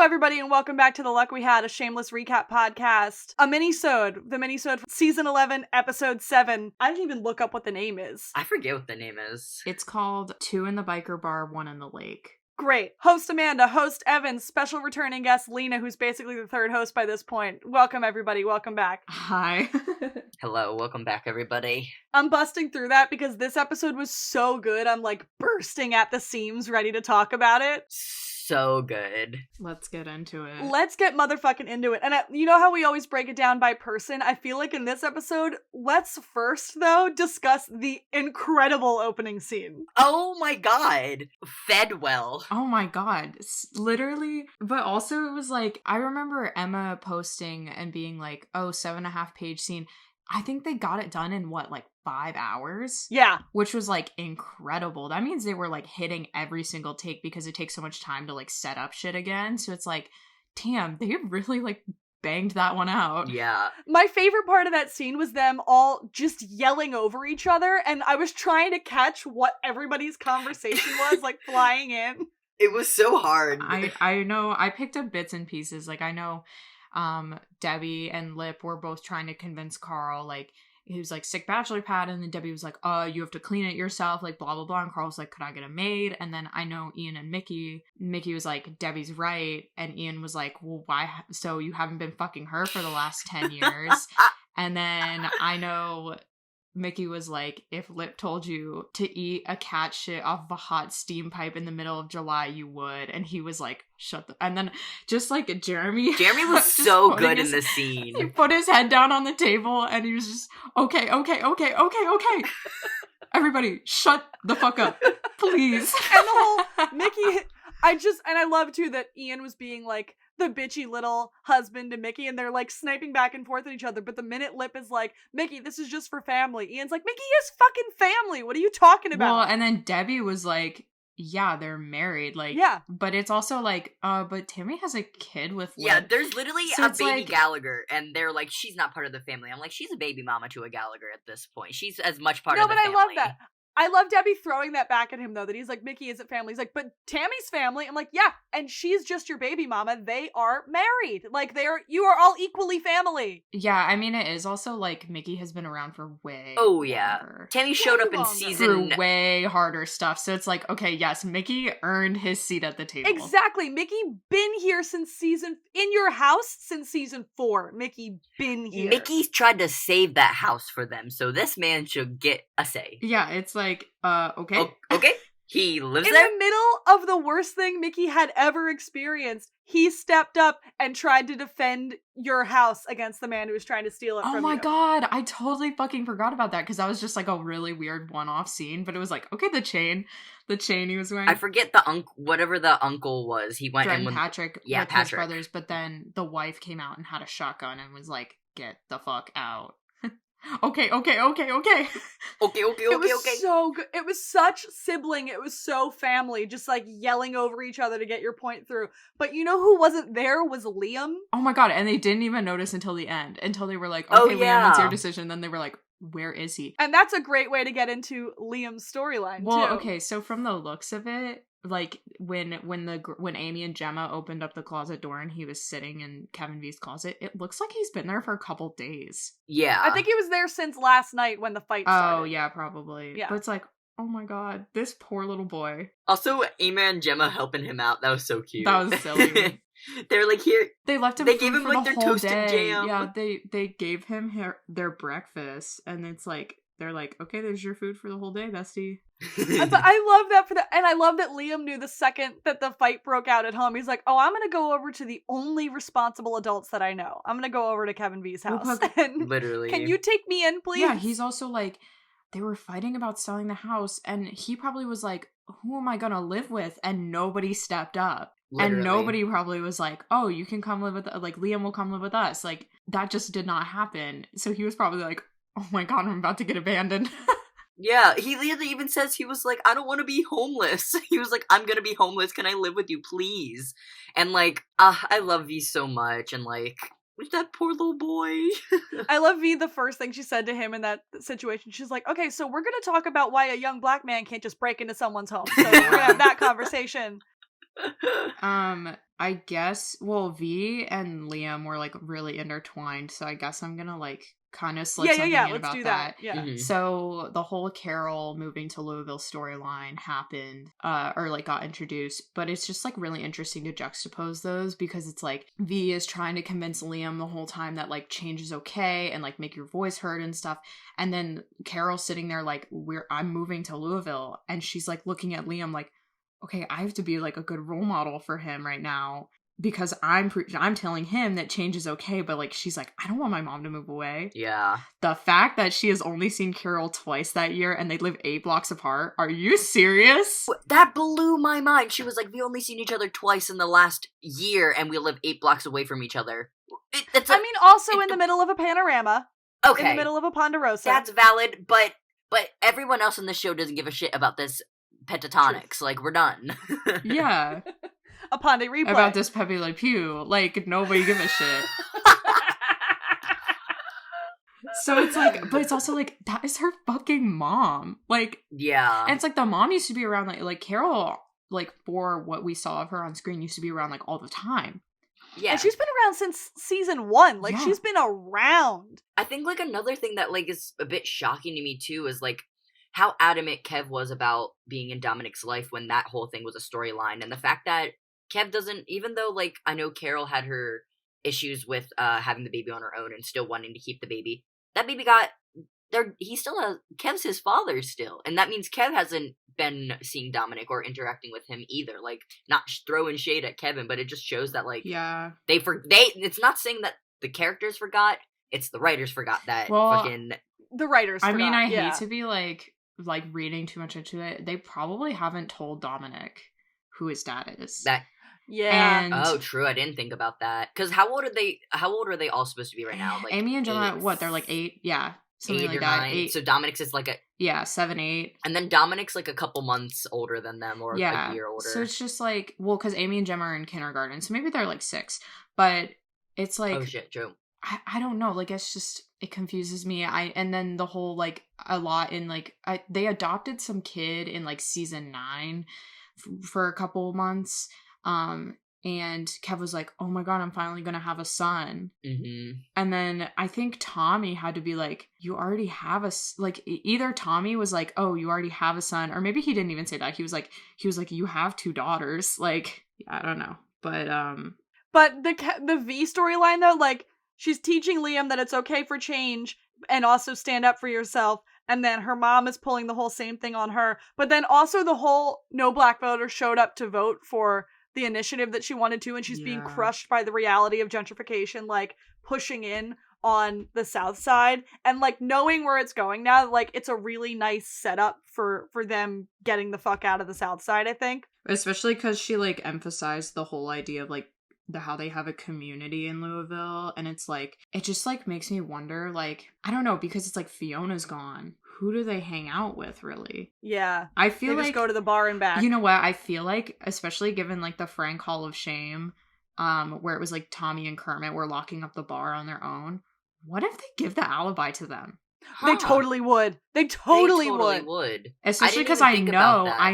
everybody, and welcome back to The Luck We Had, a shameless recap podcast. The minisode, season 11, episode 7. I didn't even look up what the name is. I forget what the name is. It's called 2 in the Biker Bar, 1 in the Lake. Great. Host Amanda, host Evan, special returning guest Lena, who's basically the third host by this point. Welcome, everybody. Welcome back. Hi. Hello, welcome back, everybody. I'm busting through that because this episode was so good. I'm like bursting at the seams, ready to talk about it. So good. Let's get into it. Let's get motherfucking into it. And you know how we always break it down by person? I feel like in this episode, let's first, though, discuss the incredible opening scene. Oh my god. Fed well. Oh my god. Literally. But also it was like, I remember Emma posting and being like, oh, 7.5 page scene. I think they got it done in what, like 5 hours? Yeah. Which was like incredible. That means they were like hitting every single take because it takes so much time to like set up shit again. So it's like, damn, they really like banged that one out. Yeah. My favorite part of that scene was them all just yelling over each other, and I was trying to catch what everybody's conversation was, like flying in. It was so hard. I know, I picked up bits and pieces. Like I know Debbie and Lip were both trying to convince Carl, like, he was like, sick bachelor pad, and then Debbie was like, you have to clean it yourself, like, blah, blah, blah, and Carl was like, could I get a maid? And then I know Ian and Mickey was like, Debbie's right, and Ian was like, well, why, so you haven't been fucking her for the last 10 years? And then I know Mickey was like, if Lip told you to eat a cat shit off of a hot steam pipe in the middle of July, you would. And he was like, shut the... And then just like Jeremy was so good in the scene. He put his head down on the table and he was just, okay. Everybody, shut the fuck up, please. And the whole Mickey... I love too that Ian was being like the bitchy little husband to Mickey, and they're like sniping back and forth at each other, but the minute Lip is like, Mickey, this is just for family, Ian's like, Mickey is fucking family, what are you talking about? Well, and then Debbie was like, yeah, they're married, like, yeah, but it's also like, but Tammy has a kid with Lip. Yeah, there's literally so a baby like, Gallagher, and they're like, she's not part of the family. I'm like, she's a baby mama to a Gallagher at this point. She's as much part of the family. No, but I love that. I love Debbie throwing that back at him, though, that he's like, Mickey isn't family. He's like, but Tammy's family. I'm like, yeah, and she's just your baby mama. They are married. Like, you are all equally family. Yeah, I mean, it is also, like, Mickey has been around for way Oh, yeah. longer. Tammy showed up in season... Through way harder stuff, so it's like, okay, yes, Mickey earned his seat at the table. Exactly. Mickey been here in your house since season 4. Mickey been here. Mickey's tried to save that house for them, so this man should get a say. Yeah, it's like, okay. Okay, he lives in there? the middle of the worst thing Mickey had ever experienced, he stepped up and tried to defend your house against the man who was trying to steal it from you. Oh my god, I totally fucking forgot about that, because that was just like a really weird one-off scene, but it was like, okay, the chain he was wearing. I forget whatever the uncle was. He went and Patrick with his brothers, but then the wife came out and had a shotgun and was like, get the fuck out. Okay. It was so good. It was such sibling. It was so family, just like yelling over each other to get your point through. But you know who wasn't there was Liam. Oh my god, and they didn't even notice until the end, until they were like, okay, Liam, it's your decision. Then they were like, where is he? And that's a great way to get into Liam's storyline, too. Well, okay, so from the looks of it, like when Amy and Gemma opened up the closet door and he was sitting in Kevin V's closet, it looks like he's been there for a couple days. Yeah. I think he was there since last night when the fight started. Oh, yeah, probably. Yeah. But it's like, oh my god, this poor little boy. Also, Amy and Gemma helping him out, that was so cute. That was silly. They're like, here. They left him. They gave him like their toasted jam. Yeah, they gave him their breakfast, and it's like, they're like, okay, there's your food for the whole day, bestie. But I love that and I love that Liam knew the second that the fight broke out at home. He's like, oh, I'm gonna go over to the only responsible adults that I know. I'm gonna go over to Kevin V's house. And literally. Can you take me in, please? Yeah, he's also like, they were fighting about selling the house, and he probably was like, who am I gonna live with? And nobody stepped up. Literally. And nobody probably was like, oh, you can come live with, like, Liam will come live with us. Like, that just did not happen. So he was probably like, oh my god, I'm about to get abandoned. Yeah, he literally even says, he was like, I don't want to be homeless. He was like, I'm gonna be homeless, can I live with you, please? And like, I love V so much, and like, that poor little boy. I love V, the first thing she said to him in that situation. She's like, okay, so we're gonna talk about why a young black man can't just break into someo's home. So we're gonna have that conversation. I guess, well, V and Liam were, like, really intertwined, so I guess I'm gonna, like, kind of slip something in Let's about do that. Yeah. Mhm. So the whole Carol moving to Louisville storyline happened, or like got introduced, but it's just like really interesting to juxtapose those because it's like V is trying to convince Liam the whole time that like change is okay and like make your voice heard and stuff, and then Carol's sitting there like I'm moving to Louisville, and she's like looking at Liam like, okay, I have to be like a good role model for him right now. Because I'm telling him that change is okay, but like she's like, I don't want my mom to move away. Yeah. The fact that she has only seen Carol twice that year and they live 8 blocks apart. Are you serious? That blew my mind. She was like, we only seen each other twice in the last year and we live 8 blocks away from each other. Also in the middle of a panorama. Okay. In the middle of a Ponderosa. That's valid, but everyone else in the show doesn't give a shit about this pentatonics. Like, we're done. Yeah. A Ponde replay. About this Pepe Le Pew. Like, nobody give a shit. So it's like, but it's also like, that is her fucking mom. Like, yeah. And it's like the mom used to be around, like Carol, like, for what we saw of her on screen, used to be around, like, all the time. Yeah. And she's been around since season 1. Like, she's been around. I think, like, another thing that, like, is a bit shocking to me, too, is, like, how adamant Kev was about being in Dominic's life when that whole thing was a storyline. And the fact that Kev doesn't, even though, like, I know Carol had her issues with having the baby on her own and still wanting to keep the baby, that baby got, he still has, Kev's his father still. And that means Kev hasn't been seeing Dominic or interacting with him either. Like, not throwing shade at Kevin, but it just shows that, like, it's not saying that the characters forgot, it's the writers forgot that the writers forgot. I mean, I hate to be, like reading too much into it. They probably haven't told Dominic who his dad is. Yeah. Oh, true. I didn't think about that. Because how old are they all supposed to be right now? Like Amy and Gemma, what? They're like 8? Yeah. Something 8 like or that. 9. 8. So Dominic's is like 7, 8. And then Dominic's like a couple months older than them, or a year older. So it's just like, well, because Amy and Gemma are in kindergarten, so maybe they're like 6. But it's like, oh shit, Joe. I don't know. Like, it's just, it confuses me. And then the whole, like, a lot in, like, they adopted some kid in, like, season 9 for a couple months. And Kev was like, oh my God, I'm finally going to have a son. Mm-hmm. And then I think Tommy had to be like, you already have like, either Tommy was like, oh, you already have a son. Or maybe he didn't even say that. He was like, you have 2 daughters. Like, I don't know. But the V storyline, though, like, she's teaching Liam that it's okay for change and also stand up for yourself. And then her mom is pulling the whole same thing on her. But then also the whole no black voters showed up to vote for the initiative that she wanted to, and she's being crushed by the reality of gentrification, like, pushing in on the South Side. And, like, knowing where it's going now, like, it's a really nice setup for them getting the fuck out of the South Side, I think. Especially because she, like, emphasized the whole idea of, like, how they have a community in Louisville, and it's like, it just like makes me wonder, like, I don't know, because it's like Fiona's gone, who do they hang out with, really? Yeah, I feel they like just go to the bar and back. You know what, I feel like, especially given like the Frank Hall of Shame, where it was like Tommy and Kermit were locking up the bar on their own, what if they give the alibi to them? They totally would. They totally would. Especially because I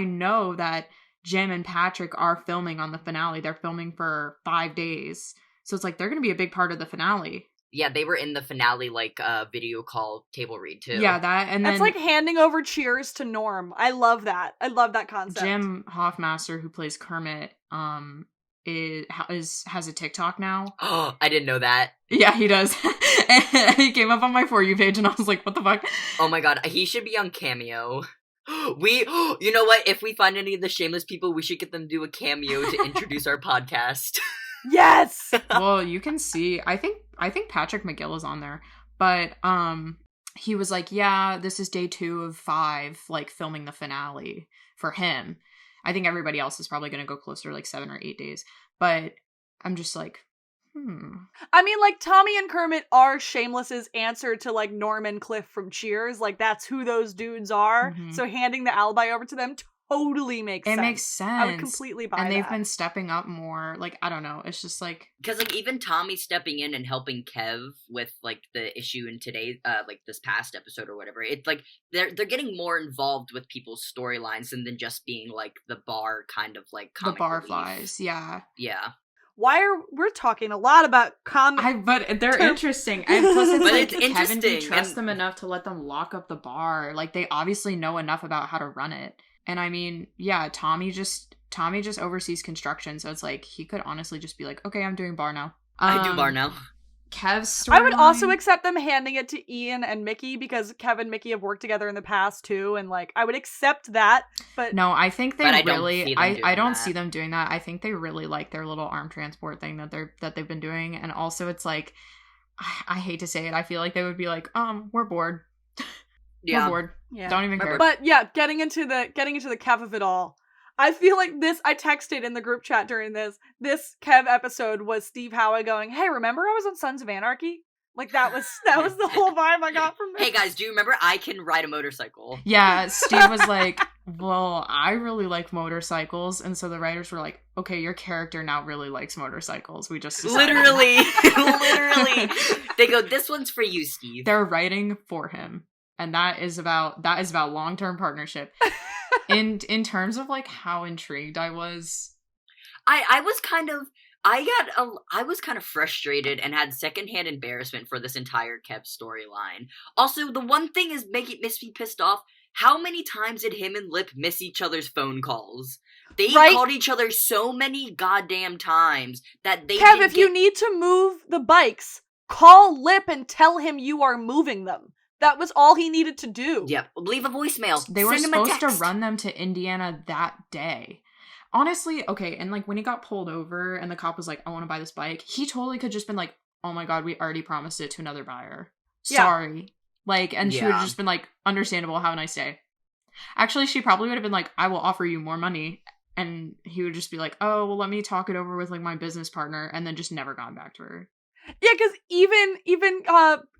know that Jim and Patrick are filming on the finale. They're filming for 5 days. So it's like, they're going to be a big part of the finale. Yeah, they were in the finale, like, video call table read, too. Yeah, and that's like handing over Cheers to Norm. I love that. I love that concept. Jim Hoffmaster, who plays Kermit, has a TikTok now. Oh, I didn't know that. Yeah, he does. And he came up on my For You page, and I was like, what the fuck? Oh my God, he should be on Cameo. You know what? If we find any of the shameless people, we should get them to do a cameo to introduce our podcast. Yes! Well, you can see, I think Patrick McGill is on there, but, he was like, yeah, this is day 2 of 5, like, filming the finale for him. I think everybody else is probably going to go closer to, like, 7 or 8 days, but I'm just like, I mean, like, Tommy and Kermit are Shameless's answer to, like, Norm and Cliff from Cheers. Like, that's who those dudes are. Mm-hmm. So handing the alibi over to them totally makes sense. It makes sense. I would completely buy that. And they've been stepping up more. Like, I don't know. It's just like... Because, like, even Tommy stepping in and helping Kev with, like, the issue in today's, like, this past episode or whatever. It's, like, they're getting more involved with people's storylines than just being, like, the bar kind of, like, comic the bar relief. flies, yeah. Yeah. we're talking a lot about but they're interesting. And plus it's But like it's Kevin, do you interesting, trust and- them enough to let them lock up the bar? Like, they obviously know enough about how to run it. And I mean, yeah, Tommy just oversees construction, so it's like he could honestly just be like, okay, I'm doing bar now. I do bar now. Kev's story. I would also accept them handing it to Ian and Mickey because Kevin and Mickey have worked together in the past too, and like I would accept that. But No, I think they But I really. don't see them doing I don't that. see them doing that. I think they really like their little arm transport thing that they've been doing, and also it's like, I hate to say it, I feel like they would be like, we're bored. Yeah. We're bored. yeah. Don't even care. But yeah, getting into the Kev of it all. I feel like I texted in the group chat during this Kev episode was Steve Howe going, "Hey, remember I was on Sons of Anarchy?" Like that was the whole vibe I got from this. Hey guys, do you remember I can ride a motorcycle? Yeah, Steve was like, well, I really like motorcycles. And so the writers were like, okay, your character now really likes motorcycles. We just decided. Literally. Literally. They go, this one's for you, Steve. They're writing for him. And that is about long-term partnership. In terms of like how intrigued I was. I was kind of frustrated and had secondhand embarrassment for this entire Kev storyline. Also, the one thing is making me pissed off. How many times did him and Lip miss each other's phone calls? They called each other so many goddamn times that they Kev, if you need to move the bikes, call Lip and tell him you are moving them. That was all he needed to do. Yep, leave a voicemail. They were Send him a supposed to text. run them to Indiana that day. Honestly, okay, and like when he got pulled over and the cop was like, I want to buy this bike, he totally could just been like, oh my god, we already promised it to another buyer. Yeah. Sorry. Like, and she would have just been like, understandable, have a nice day. Actually, she probably would have been like, I will offer you more money. And he would just be like, oh, well, let me talk it over with like my business partner, and then just never gone back to her. Yeah, because even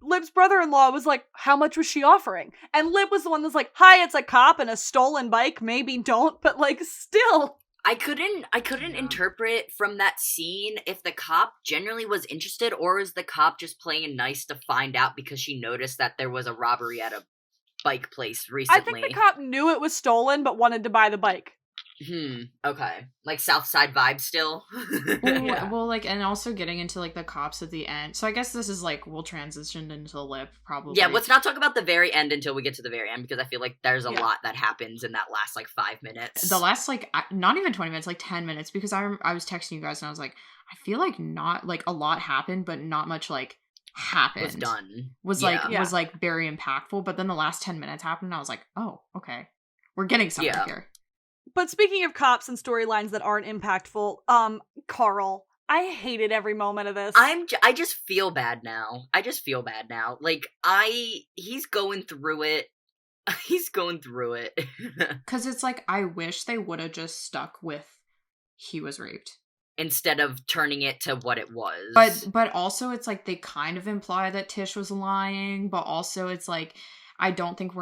Lib's brother-in-law was like, how much was she offering? And Lib was the one that's like, hi, it's a cop and a stolen bike, maybe don't, but like, still. I couldn't interpret from that scene if the cop genuinely was interested, or is the cop just playing nice to find out because she noticed that there was a robbery at a bike place recently. I think the cop knew it was stolen, but wanted to buy the bike. Okay. Like South Side vibe still? Well, like, and also getting into, like, the cops at the end. So I guess this is, like, we'll transition into Lip, probably. Yeah, let's not talk about the very end until we get to the very end, because I feel like there's a lot that happens in that last, like, 5 minutes. The last, like, not even 20 minutes, like, 10 minutes, because I was texting you guys, and I was like, I feel like not, like, a lot happened, but not much, like, happened. Was done. Was very impactful, but then the last 10 minutes happened, and I was like, oh, okay. We're getting something here. But speaking of cops and storylines that aren't impactful, Carl, I hated every moment of this. I just feel bad now. Like, he's going through it. He's going through it. Because it's like, I wish they would have just stuck with he was raped. Instead of turning it to what it was. But also it's like, they kind of imply that Tish was lying, but also it's like, I don't think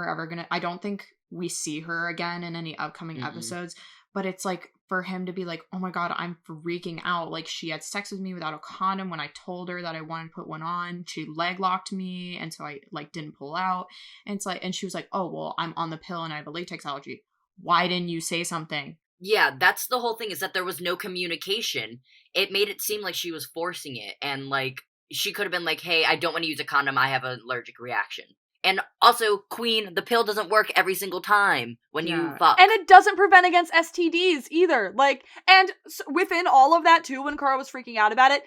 we see her again in any upcoming episodes, but it's like for him to be like, oh my god, I'm freaking out, like she had sex with me without a condom when I told her that I wanted to put one on, she leg locked me and so I like didn't pull out, and it's like, and she was like, oh well, I'm on the pill and I have a latex allergy, why didn't you say something? Yeah, that's the whole thing, is that there was no communication. It made it seem like she was forcing it, and like she could have been like, hey, I don't want to use a condom, I have an allergic reaction. And also, Queen, the pill doesn't work every single time when you fuck. And it doesn't prevent against STDs either. Like, and within all of that too, when Carl was freaking out about it,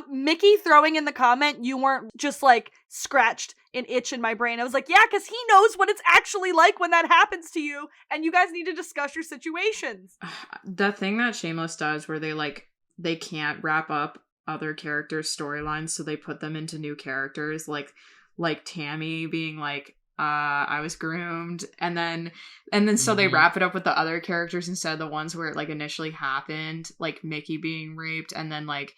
Mickey throwing in the comment, you weren't just like scratched an itch in my brain. I was like, yeah, because he knows what it's actually like when that happens to you, and you guys need to discuss your situations. The thing that Shameless does where they can't wrap up other characters' storylines, so they put them into new characters, like Tammy being like, I was groomed, and then so they wrap it up with the other characters instead of the ones where it like initially happened, like Mickey being raped, and then like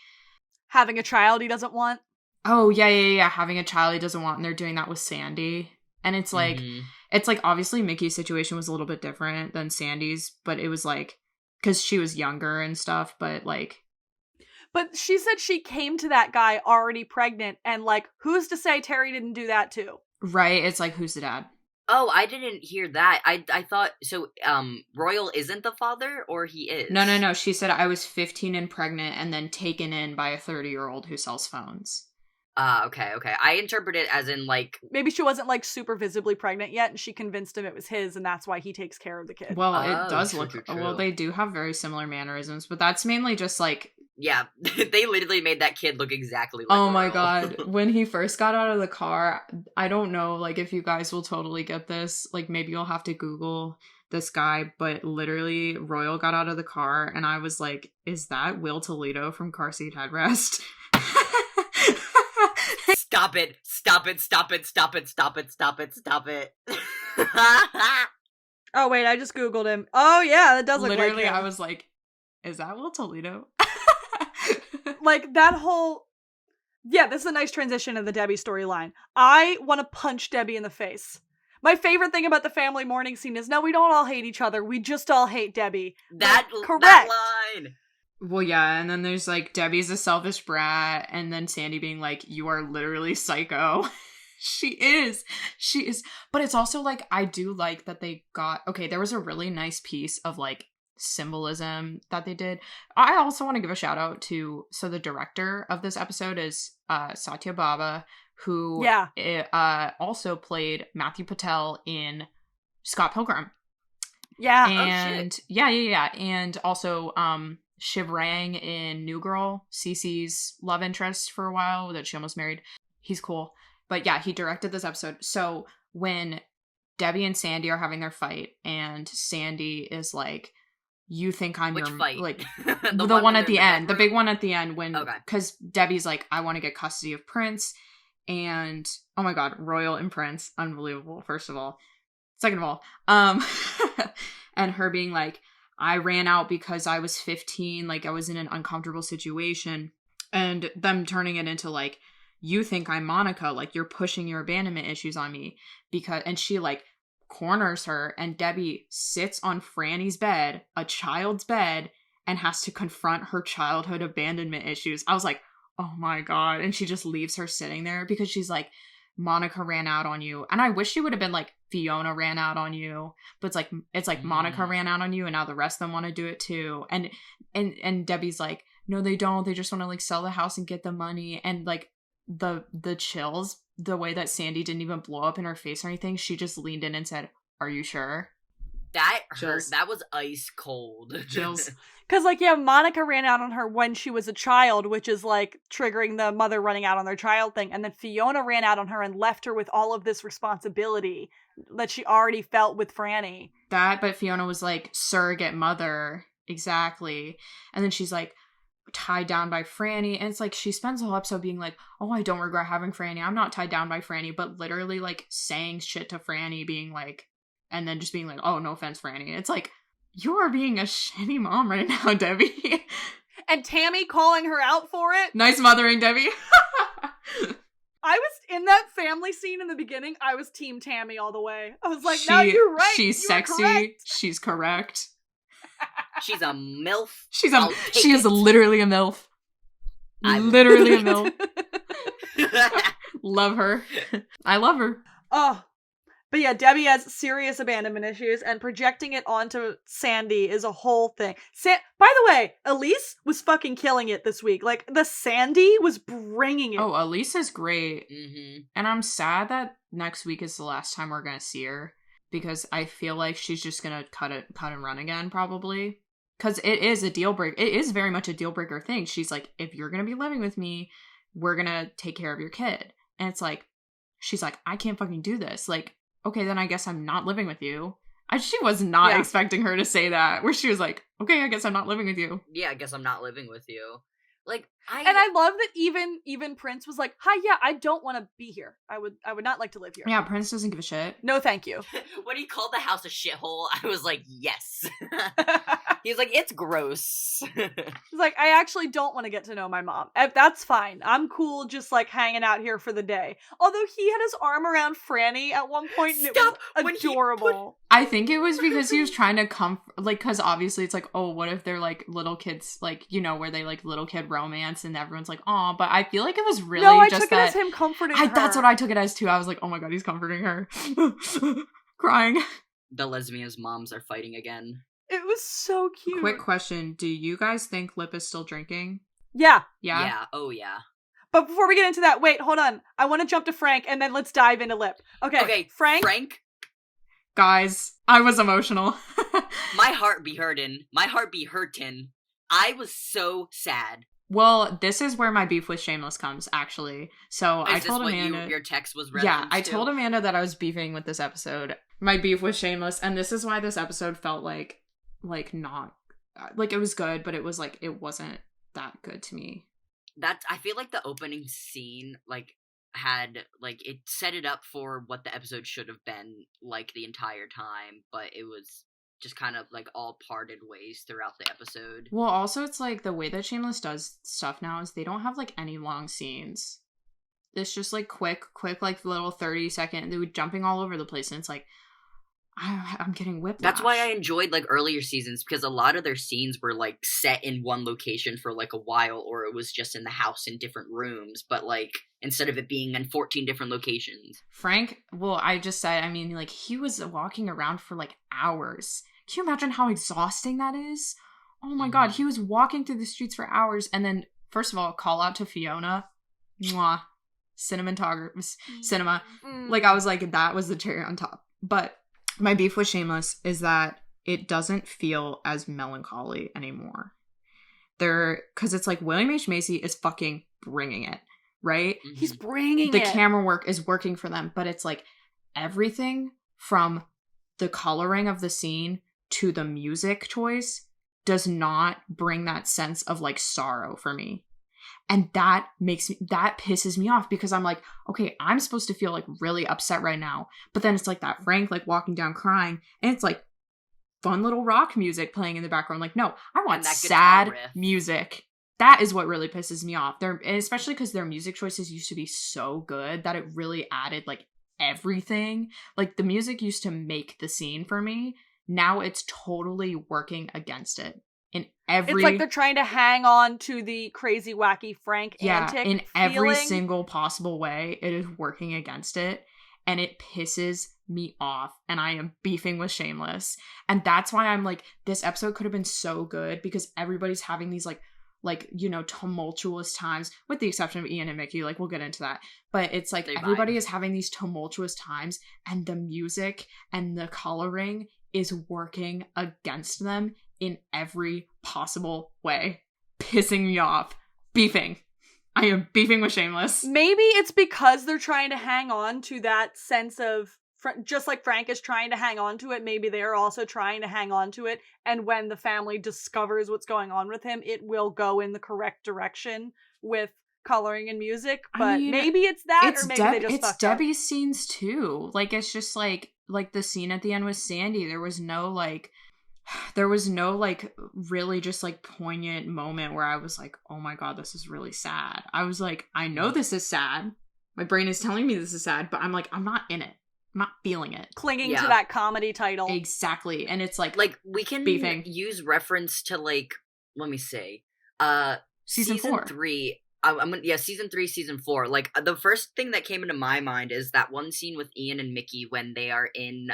having a child he doesn't want. Oh yeah, having a child he doesn't want, and they're doing that with Sandy, and it's like it's like obviously Mickey's situation was a little bit different than Sandy's, but it was like because she was younger and stuff, but like. But she said she came to that guy already pregnant, and like, who's to say Terry didn't do that too? Right, it's like, who's the dad? Oh, I didn't hear that. I thought so. Royal isn't the father, or he is? No. She said I was 15 and pregnant, and then taken in by a 30-year-old who sells phones. Okay. I interpret it as in, like... Maybe she wasn't, like, super visibly pregnant yet, and she convinced him it was his, and that's why he takes care of the kid. Well, it does true, look... true. Well, they do have very similar mannerisms, but that's mainly just, like... Yeah, they literally made that kid look exactly like Oh my Royal. god. When he first got out of the car, I don't know, like, if you guys will totally get this. Like, maybe you'll have to Google this guy, but literally, Royal got out of the car, and I was like, is that Will Toledo from Car Seat Headrest? Stop it. Oh, wait, I just Googled him. Oh, yeah, that does look Literally, like him. I was like, is that Will Toledo? Like, that whole... Yeah, this is a nice transition in the Debbie storyline. I want to punch Debbie in the face. My favorite thing about the family mourning scene is, no, we don't all hate each other. We just all hate Debbie. Correct. That line. Well, yeah, and then there's, like, Debbie's a selfish brat, and then Sandy being like, you are literally psycho. She is. But it's also, like, I do like that they got... Okay, there was a really nice piece of, like, symbolism that they did. I also want to give a shout out to... So the director of this episode is Satya Baba, who also played Matthew Patel in Scott Pilgrim. Yeah. And yeah. And also Shiv Rang in New Girl, Cece's love interest for a while that she almost married. He's cool. But yeah, he directed this episode. So when Debbie and Sandy are having their fight, and Sandy is like, you think I'm Which your... fight? Like, the one at in the end. The big one at the end when... Okay. Because Debbie's like, I want to get custody of Prince. And, oh my god, Royal and Prince. Unbelievable, first of all. Second of all, and her being like, I ran out because I was 15, like I was in an uncomfortable situation, and them turning it into like, you think I'm Monica, like you're pushing your abandonment issues on me, and she like corners her, and Debbie sits on Franny's bed, a child's bed, and has to confront her childhood abandonment issues. I was like, oh my god. And she just leaves her sitting there because she's like, Monica ran out on you. And I wish she would have been like, Fiona ran out on you. But it's like Monica ran out on you, and now the rest of them want to do it too. And Debbie's like, no, they don't. They just want to like sell the house and get the money. And like the chills, the way that Sandy didn't even blow up in her face or anything, she just leaned in and said, are you sure? That hurt. Chills. That was ice cold. Chills. Because, like, yeah, Monica ran out on her when she was a child, which is, like, triggering the mother running out on their child thing. And then Fiona ran out on her and left her with all of this responsibility that she already felt with Franny. But Fiona was, like, surrogate mother. Exactly. And then she's, like, tied down by Franny. And it's, like, she spends the whole episode being, like, oh, I don't regret having Franny. I'm not tied down by Franny. But literally, like, saying shit to Franny, being, like... And then just being, like, oh, no offense, Franny. It's, like... You are being a shitty mom right now, Debbie. And Tammy calling her out for it. Nice mothering, Debbie. I was in that family scene in the beginning. I was team Tammy all the way. I was like, no, you're right. She's sexy. Correct. She's correct. She's a MILF. She is literally a MILF. Literally a MILF. Love her. I love her. Oh. But yeah, Debbie has serious abandonment issues, and projecting it onto Sandy is a whole thing. By the way, Elise was fucking killing it this week. Like, the Sandy was bringing it. Oh, Elise is great. Mm-hmm. And I'm sad that next week is the last time we're gonna see her, because I feel like she's just gonna cut and run again, probably. Because it is a deal breaker. It is very much a deal breaker thing. She's like, if you're gonna be living with me, we're gonna take care of your kid. And it's like, she's like, I can't fucking do this. Like, okay, then I guess I'm not living with you. She was not expecting her to say that, where she was like, okay, I guess I'm not living with you. Yeah, I guess I'm not living with you. Like, And I love that even Prince was like, hi, yeah, I don't want to be here. I would not like to live here. Yeah, Prince doesn't give a shit. No, thank you. When he called the house a shithole, I was like, yes. He was like, it's gross. He's like, I actually don't want to get to know my mom. That's fine. I'm cool just like hanging out here for the day. Although he had his arm around Franny at one point and Stop! it was adorable. I think it was because he was trying to like, because obviously it's like, oh, what if they're like little kids, like, you know, where they like little kid romance and everyone's like, aw, but I feel like it was really I just took it as him comforting her. That's what I took it as too. I was like, oh my god, he's comforting her. Crying. The lesbians' moms are fighting again. It was so cute. Quick question. Do you guys think Lip is still drinking? Yeah. Yeah? Yeah. Oh, yeah. But before we get into that, wait, hold on. I want to jump to Frank, and then let's dive into Lip. Okay, Frank? Guys, I was emotional. My heart be hurtin'. My heart be hurtin'. I was so sad. Well, this is where my beef with Shameless comes, actually. So I told Amanda... your text was Yeah, I told Amanda that I was beefing with this episode. My beef with Shameless, and this is why this episode felt like not... Like, it was good, but it was like, it wasn't that good to me. I feel like the opening scene, like, had, like, it set it up for what the episode should have been, like, the entire time, but it was just kind of, like, all parted ways throughout the episode. Well, also, it's like, the way that Shameless does stuff now is they don't have, like, any long scenes. It's just, like, quick, like, little 30-second, they were jumping all over the place, and it's like, I'm getting whiplash. That's why I enjoyed, like, earlier seasons, because a lot of their scenes were, like, set in one location for, like, a while, or it was just in the house in different rooms, but, like, instead of it being in 14 different locations. Frank, well, I just said, I mean, like, he was walking around for, like, hours. Can you imagine how exhausting that is? Oh my god, he was walking through the streets for hours, and then, first of all, call out to Fiona. Mwah. Cinema. Like, I was like, that was the cherry on top. But my beef with Shameless is that it doesn't feel as melancholy anymore. Because it's like William H. Macy is fucking bringing it, right? He's bringing the it. The camera work is working for them, but it's like everything from the coloring of the scene to the music choice does not bring that sense of like sorrow for me. And that pisses me off because I'm like, okay, I'm supposed to feel like really upset right now. But then it's like that Frank like walking down crying and it's like fun little rock music playing in the background. Like, no, I want sad music. That is what really pisses me off. Especially because their music choices used to be so good that it really added like everything. Like the music used to make the scene for me. Now it's totally working against it. It's like they're trying to hang on to the crazy, wacky Frank antic in feeling. Every single possible way, it is working against it, and it pisses me off, and I am beefing with Shameless. And that's why I'm like, this episode could have been so good, because everybody's having these, like you know, tumultuous times, with the exception of Ian and Mickey, like, we'll get into that. But it's like, everybody is having these tumultuous times, and the music and the coloring is working against them in every possible way. Pissing me off. Beefing. I am beefing with Shameless. Maybe it's because they're trying to hang on to that sense of, just like Frank is trying to hang on to it, maybe they're also trying to hang on to it, and when the family discovers what's going on with him, it will go in the correct direction with coloring and music. But I mean, maybe it's that, or maybe they just fucked up. It's Debbie's scenes too. Like, it's just like the scene at the end with Sandy, there was no like really just like poignant moment where I was like, oh my god, this is really sad. I was like, I know this is sad. My brain is telling me this is sad, but I'm like, I'm not in it. I'm not feeling it. Clinging to that comedy title. Exactly. And it's like we can use reference to like, let me see, season 3. Season 3, season 4. Like, the first thing that came into my mind is that one scene with Ian and Mickey when they are in,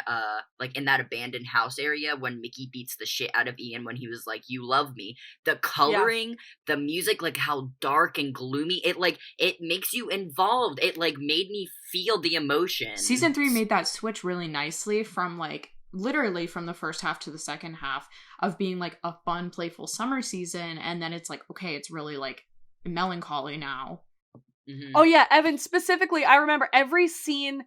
like, in that abandoned house area when Mickey beats the shit out of Ian when he was like, you love me. The coloring, the music, like, how dark and gloomy, it makes you involved. It, like, made me feel the emotion. Season 3 made that switch really nicely from, like, literally from the first half to the second half of being, like, a fun, playful summer season, and then it's like, okay, it's really, like, melancholy now. Mm-hmm. Oh yeah, Evan, specifically, I remember every scene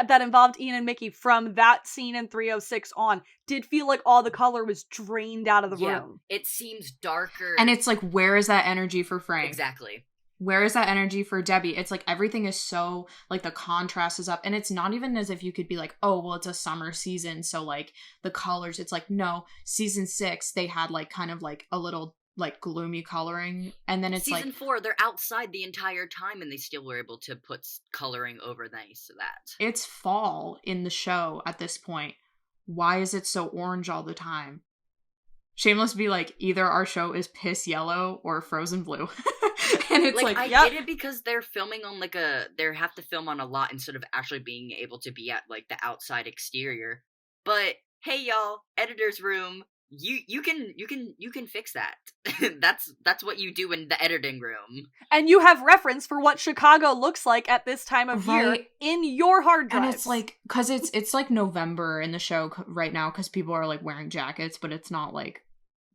that involved Ian and Mickey from that scene in 306 on did feel like all the color was drained out of the room. It seems darker. And it's like, where is that energy for Frank? Exactly. Where is that energy for Debbie? It's like everything is so, like, the contrast is up. And it's not even as if you could be like, oh, well, it's a summer season, so, like, the colors, it's like, no, season 6, they had, like, kind of, like, a little, like, gloomy coloring, and then it's season like 4, they're outside the entire time and they still were able to put coloring over thanks to that. It's fall in the show at this point. Why is it so orange all the time? Shameless be like, either our show is piss yellow or frozen blue. And it's like I get it, because they're filming on like they have to film on a lot instead of actually being able to be at like the outside exterior. But hey, y'all, editor's room. You can fix that. that's what you do in the editing room. And you have reference for what Chicago looks like at this time of year Right. in your hard drives. And it's like, because it's like November in the show right now because people are like wearing jackets, but it's not like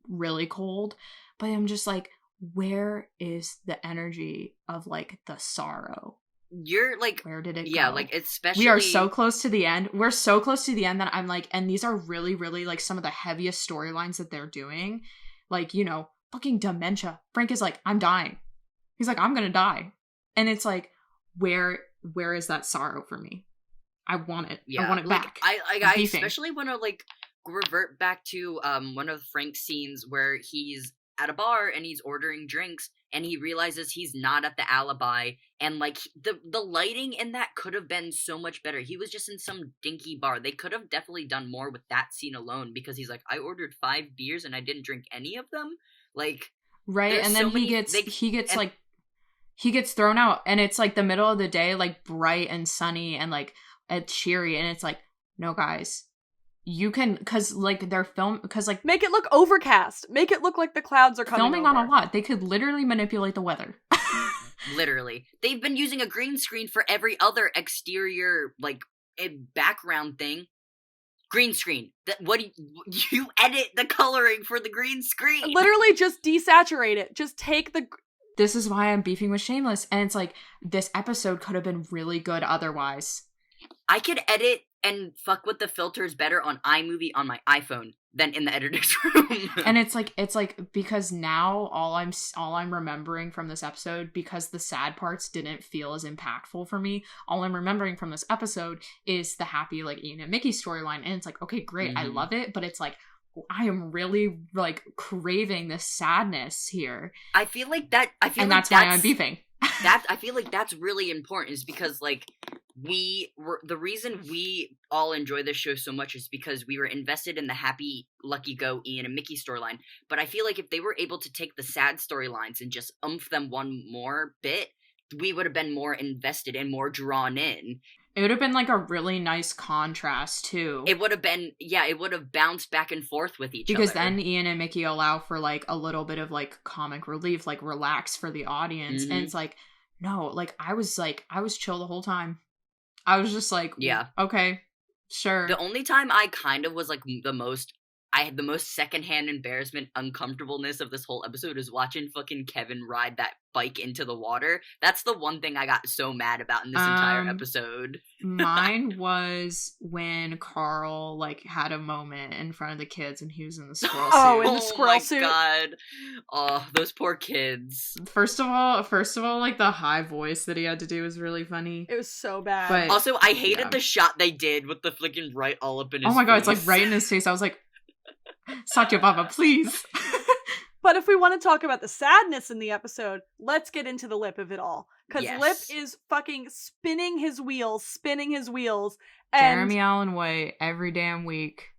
really cold. But I'm just like, where is the energy of like the sorrow? You're like, where did it yeah, go? like especially We are so close to the end. We're so close to the end that I'm like, and these are really, really like some of the heaviest storylines that they're doing. Like, you know, fucking dementia. Frank is like, I'm dying. He's like, I'm gonna die. And it's like, where is that sorrow for me? I want it. Yeah, I want it like, back. I especially want to like revert back to one of Frank's scenes where he's at a bar and he's ordering drinks and he realizes he's not at the alibi, and like the lighting in that could have been so much better. He was just in some dinky bar. They could have definitely done more with that scene alone, because he's like, I ordered 5 beers and I didn't drink any of them. Like, right, and then he gets thrown out, and it's like the middle of the day, like bright and sunny and like cheery, and it's like, no guys, you can, because like they're because like make it look overcast, make it look like the clouds are coming filming over. on a lot. They could literally manipulate the weather. Literally, they've been using a green screen for every other exterior like background thing. Green screen. What do you edit the coloring for the green screen? Literally just desaturate it. Just take the... This is why I'm beefing with Shameless, and it's like, this episode could have been really good otherwise. I could edit and fuck with the filters better on iMovie on my iPhone than in the editor's room. And it's like because now all I'm remembering from this episode, because the sad parts didn't feel as impactful for me, all I'm remembering from this episode is the happy like Ian and Mickey storyline, and it's like, okay, great, I love it, but it's like, I am really like craving this sadness here. I feel like that's why I'm beefing. I feel like that's really important, is because like the reason we all enjoy this show so much is because we were invested in the happy lucky go Ian and Mickey storyline. But I feel like if they were able to take the sad storylines and just oomph them one more bit, we would have been more invested and more drawn in. It would have been like a really nice contrast too. It would have been, yeah, it would have bounced back and forth with each other. Because then Ian and Mickey allow for like a little bit of like comic relief, like relax for the audience. And it's like, no, like I was chill the whole time. I was just like, yeah, okay, sure. The only time I kind of was like I had the most secondhand embarrassment, uncomfortableness of this whole episode is watching fucking Kevin ride that bike into the water. That's the one thing I got so mad about in this entire episode. Mine was when Carl like had a moment in front of the kids and he was in the squirrel suit. Oh, in the squirrel suit. Oh my god. Oh, those poor kids. First of all, like the high voice that he had to do was really funny. It was so bad. But also, I hated the shot they did with the flicking right all up in his face. Oh my god, it's like right in his face. I was like, Satya Baba, please. But if we want to talk about the sadness in the episode, let's get into the Lip of it all. Because Lip is fucking spinning his wheels. And Jeremy Allen White every damn week.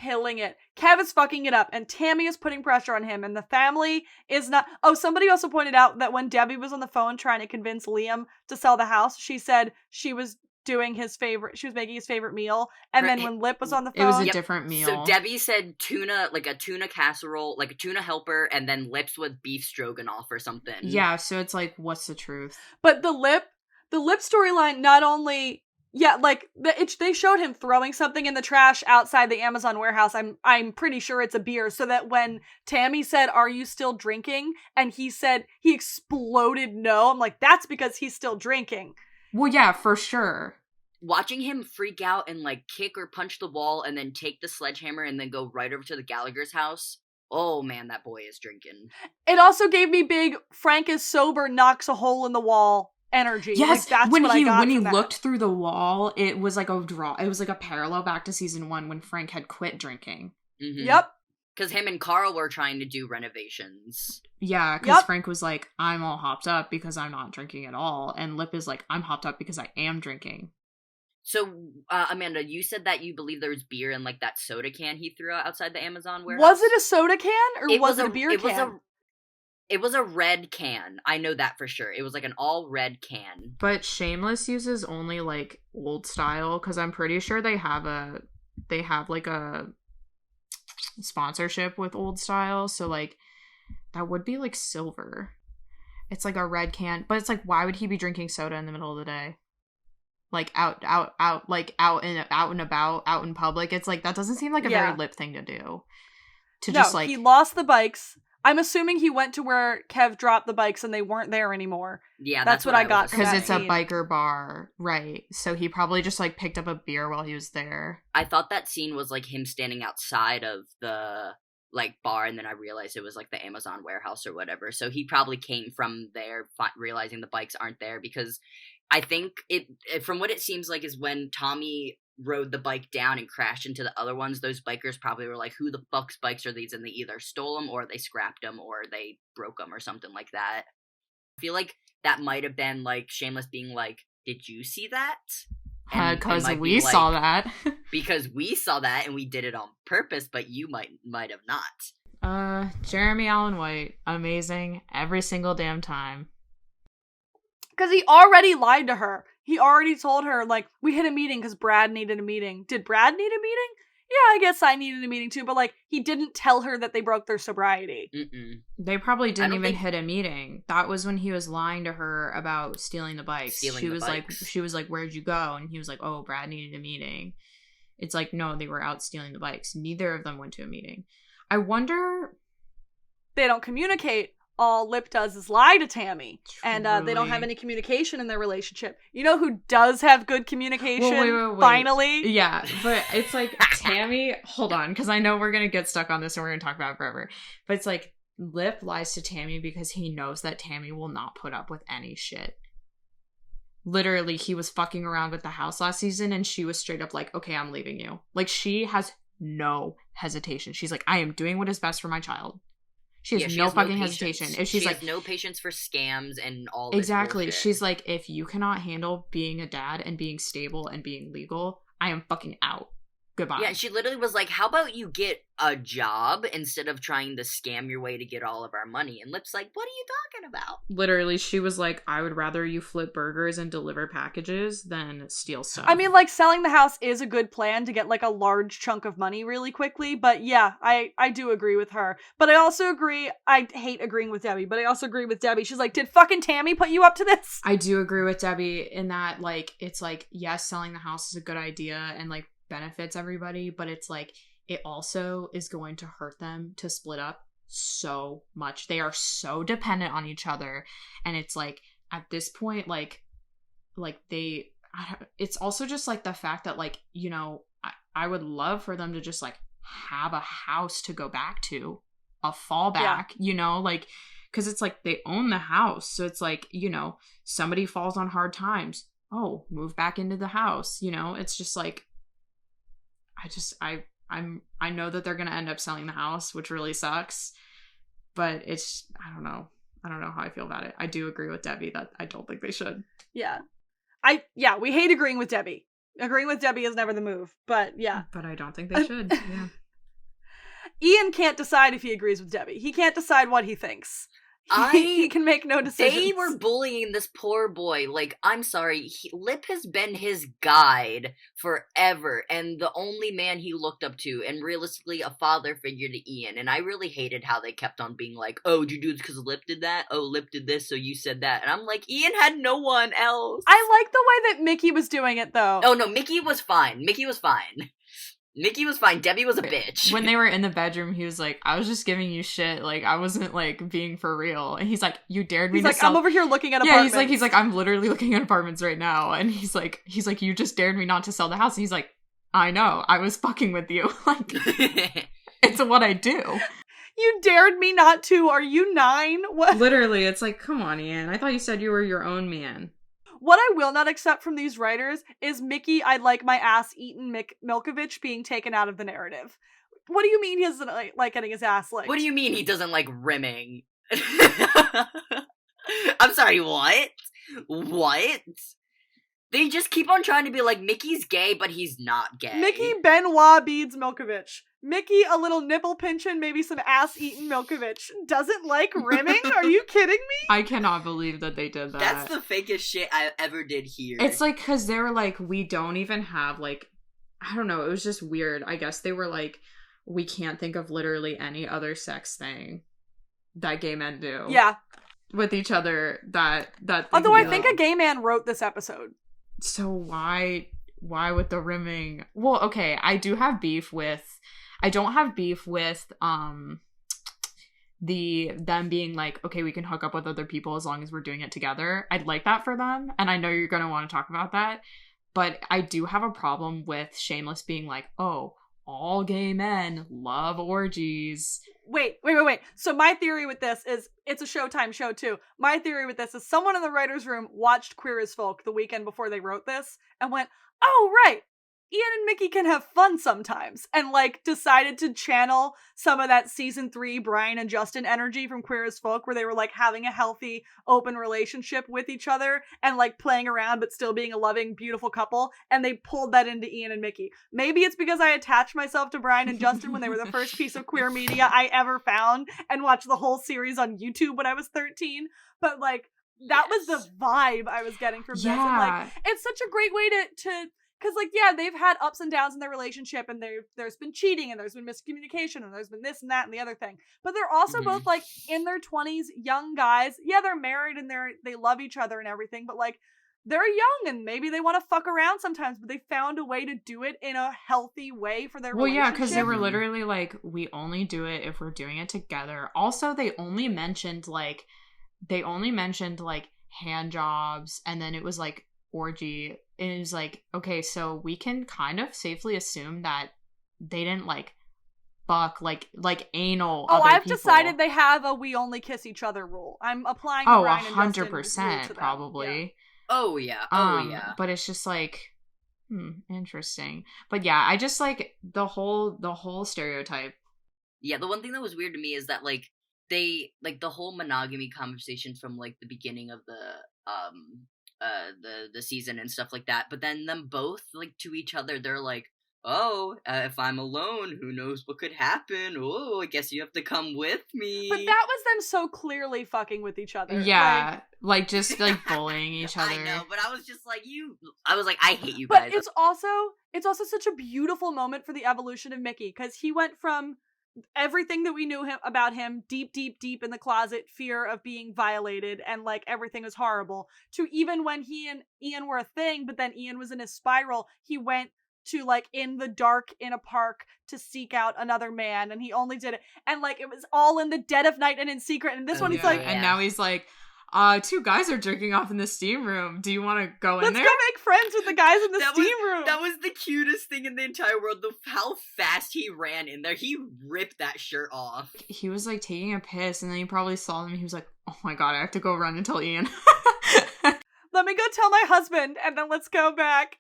Killing it. Kev is fucking it up, and Tammy is putting pressure on him, and the family is not... Oh, somebody also pointed out that when Debbie was on the phone trying to convince Liam to sell the house, she said she was making his favorite meal, and then when Lip was on the phone, it was a different meal. So Debbie said tuna, like a tuna casserole, like a tuna helper, and then Lips with beef stroganoff or something. Yeah, so it's like, what's the truth? But the Lip storyline, not only they showed him throwing something in the trash outside the Amazon warehouse. I'm pretty sure it's a beer, so that when Tammy said, "Are you still drinking?" and he said he exploded no, I'm like, that's because he's still drinking. Well, yeah, for sure. Watching him freak out and, like, kick or punch the wall and then take the sledgehammer and then go right over to the Gallagher's house. Oh, man, that boy is drinking. It also gave me big Frank is sober, knocks a hole in the wall energy. Yes, like, that's when he looked through the wall, it was like a draw. It was like a parallel back to season 1 when Frank had quit drinking. Mm-hmm. Yep. Because him and Carl were trying to do renovations. Yeah, because Frank was like, I'm all hopped up because I'm not drinking at all. And Lip is like, I'm hopped up because I am drinking. So, Amanda, you said that you believe there was beer in, like, that soda can he threw out outside the Amazon warehouse? Was it a soda can, or was it a beer can? It was a red can. I know that for sure. It was, like, an all-red can. But Shameless uses only, like, old style, because I'm pretty sure they have a they have like a sponsorship with Old Style, so like that would be like silver. It's like a red can, but it's like, why would he be drinking soda in the middle of the day? Like out and about, out in public. It's like, that doesn't seem like a very Lip thing to do. He lost the bikes. I'm assuming he went to where Kev dropped the bikes and they weren't there anymore. Yeah, that's what I got. Because it's a biker bar, right? So he probably just like picked up a beer while he was there. I thought that scene was like him standing outside of the like bar, and then I realized it was like the Amazon warehouse or whatever. So he probably came from there, realizing the bikes aren't there, because I think it from what it seems like is when Tommy rode the bike down and crashed into the other ones, those bikers probably were like, who the fuck's bikes are these? And they either stole them or they scrapped them or they broke them or something like that. I feel like that might have been like Shameless being like, did you see that? Because we saw that. Because we saw that and we did it on purpose, but you might have not. Jeremy Allen White, amazing every single damn time. Because he already lied to her. He already told her, like, we had a meeting because Brad needed a meeting. Did Brad need a meeting? Yeah, I guess I needed a meeting too, but, like, he didn't tell her that they broke their sobriety. Mm-mm. They probably didn't even hit a meeting. That was when he was lying to her about stealing the bikes. She was like, where'd you go? And he was like, oh, Brad needed a meeting. It's like, no, they were out stealing the bikes. Neither of them went to a meeting. I wonder... They don't communicate. All Lip does is lie to Tammy. And they don't have any communication in their relationship. You know who does have good communication? Wait. Finally? Yeah, but it's like Tammy... Hold on, because I know we're going to get stuck on this and we're going to talk about it forever. But it's like Lip lies to Tammy because he knows that Tammy will not put up with any shit. Literally, he was fucking around with the house last season and she was straight up like, okay, I'm leaving you. Like, she has no hesitation. She's like, I am doing what is best for my child. She has no fucking hesitation. If she's like, has no patience for scams and all this exactly. bullshit. She's like, if you cannot handle being a dad and being stable and being legal, I am fucking out. Goodbye. Yeah, she literally was like, how about you get a job instead of trying to scam your way to get all of our money? And Lip's like, what are you talking about? Literally, she was like, I would rather you flip burgers and deliver packages than steal stuff. I mean, like, selling the house is a good plan to get, like, a large chunk of money really quickly. But yeah, I do agree with her. But I also agree, I hate agreeing with Debbie, but I also agree with Debbie. She's like, did fucking Tammy put you up to this? I do agree with Debbie in that, like, it's like, yes, selling the house is a good idea and, like, benefits everybody, but it's like, it also is going to hurt them to split up so much. They are so dependent on each other, and it's like, at this point, like they, it's also just like the fact that, like, you know, I would love for them to just like have a house to go back to, a fallback, you know, like, because it's like they own the house, so it's like, you know, somebody falls on hard times, oh, move back into the house, you know. It's just like, I know that they're gonna end up selling the house, which really sucks, but it's, I don't know how I feel about it. I do agree with Debbie that I don't think they should. Yeah, we hate agreeing with Debbie. Agreeing with Debbie is never the move, but yeah. But I don't think they should. Yeah. Ian can't decide if he agrees with Debbie. He can't decide what he thinks. He can make no decisions. They were bullying this poor boy. Like, I'm sorry, Lip has been his guide forever, and the only man he looked up to, and realistically a father figure to Ian. And I really hated how they kept on being like, oh, did you do this because Lip did that? Oh, Lip did this, so you said that. And I'm like, Ian had no one else. I like the way that Mickey was doing it, though. Oh, no, Mickey was fine. Mickey was fine. Debbie was a bitch. When they were in the bedroom, he was like, I was just giving you shit. Like, I wasn't, like, being for real. And he's like, you dared me to sell... I'm over here looking at apartments. Yeah, he's like, I'm literally looking at apartments right now. And he's like, you just dared me not to sell the house. And he's like, I know. I was fucking with you. Like, it's what I do. You dared me not to. Are you 9? What? Literally, it's like, come on, Ian. I thought you said you were your own man. What I will not accept from these writers is Mickey, I'd like my ass eaten Milkovich being taken out of the narrative. What do you mean he doesn't like getting his ass licked? What do you mean he doesn't like rimming? I'm sorry, what? What? They just keep on trying to be like, Mickey's gay, but he's not gay. Mickey Benoit beads Milkovich. Mickey, a little nipple pinching, maybe some ass-eating Milkovich. Doesn't like rimming? Are you kidding me? I cannot believe that they did that. That's the fakest shit I ever did here. It's like, because they were like, we don't even have, like, I don't know, it was just weird. I guess they were like, we can't think of literally any other sex thing that gay men do. Yeah. With each other that Although I think a gay man wrote this episode. So why with the rimming? Well, okay, I don't have beef with them being like, okay, we can hook up with other people as long as we're doing it together. I'd like that for them, and I know you're gonna want to talk about that, but I do have a problem with Shameless being like, oh, all gay men love orgies. Wait. So my theory with this is, it's a Showtime show too. My theory with this is someone in the writer's room watched Queer as Folk the weekend before they wrote this and went, oh, right, Ian and Mickey can have fun sometimes, and like decided to channel some of that season 3 Brian and Justin energy from Queer as Folk, where they were like having a healthy, open relationship with each other and like playing around but still being a loving, beautiful couple, and they pulled that into Ian and Mickey. Maybe it's because I attached myself to Brian and Justin when they were the first piece of queer media I ever found, and watched the whole series on YouTube when I was 13, but like that was the vibe I was getting from this. And like, it's such a great way to because, like, yeah, they've had ups and downs in their relationship, and there's been cheating, and there's been miscommunication, and there's been this and that and the other thing. But they're also both, like, in their 20s, young guys. Yeah, they're married, and they love each other and everything, but, like, they're young, and maybe they want to fuck around sometimes, but they found a way to do it in a healthy way for their relationship. Well, yeah, because they were literally, like, we only do it if we're doing it together. Also, they only mentioned, like, hand jobs, and then it was, like, orgy. And it was like, okay, so we can kind of safely assume that they didn't like fuck like anal. Oh, other I've people. Decided they have a we only kiss each other rule. I'm applying. Oh, 100% probably. Yeah. Oh yeah. But it's just like, interesting. But yeah, I just like the whole stereotype. Yeah, the one thing that was weird to me is that like they like the whole monogamy conversation from like the beginning of the season and stuff like that, but then them both like to each other they're like, oh, if I'm alone, who knows what could happen. Oh, I guess you have to come with me. But that was them so clearly fucking with each other. Yeah, like just like bullying each other. I know, but I was just like, I was like, I hate you guys. But it's also such a beautiful moment for the evolution of Mickey, because he went from everything that we knew about him, deep in the closet, fear of being violated, and like everything was horrible, to even when he and Ian were a thing, but then Ian was in a spiral, he went to like in the dark in a park to seek out another man, and he only did it, and like it was all in the dead of night and in secret, and this one he's like, and now he's like, 2 guys are jerking off in the steam room. Do you want to go in there? Let's go make friends with the guys in the steam room. That was the cutest thing in the entire world. How fast he ran in there. He ripped that shirt off. He was like taking a piss, and then he probably saw them, and he was like, oh my god, I have to go run and tell Ian. Let me go tell my husband, and then let's go back.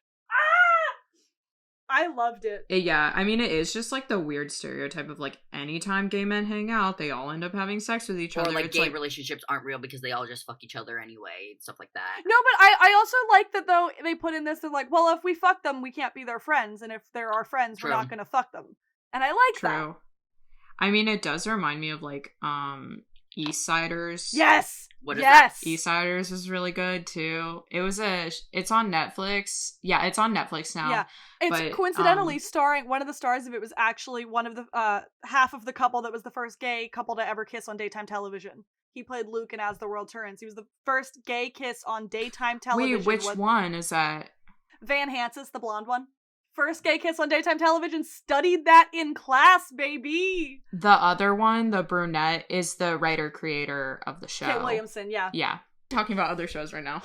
I loved it. Yeah, I mean, it is just like the weird stereotype of like anytime gay men hang out, they all end up having sex with each other. Or like gay relationships aren't real because they all just fuck each other anyway, and stuff like that. No, but I also like that though they put in this, they're like, well, if we fuck them, we can't be their friends, and if they're our friends, we're not gonna fuck them. And I like that. I mean, it does remind me of like East Siders. Yes. What is that? East Siders is really good too. It's on Netflix. Yeah, it's on Netflix now. Yeah. It's coincidentally starring, one of the stars of it was actually one of the half of the couple that was the first gay couple to ever kiss on daytime television. He played Luke in As the World Turns. He was the first gay kiss on daytime television. Wait, which one is that? Van Hansis, the blonde one. First gay kiss on daytime television. Studied that in class, baby. The other one, the brunette, is the writer-creator of the show. Kate Williamson, yeah. Yeah. Talking about other shows right now.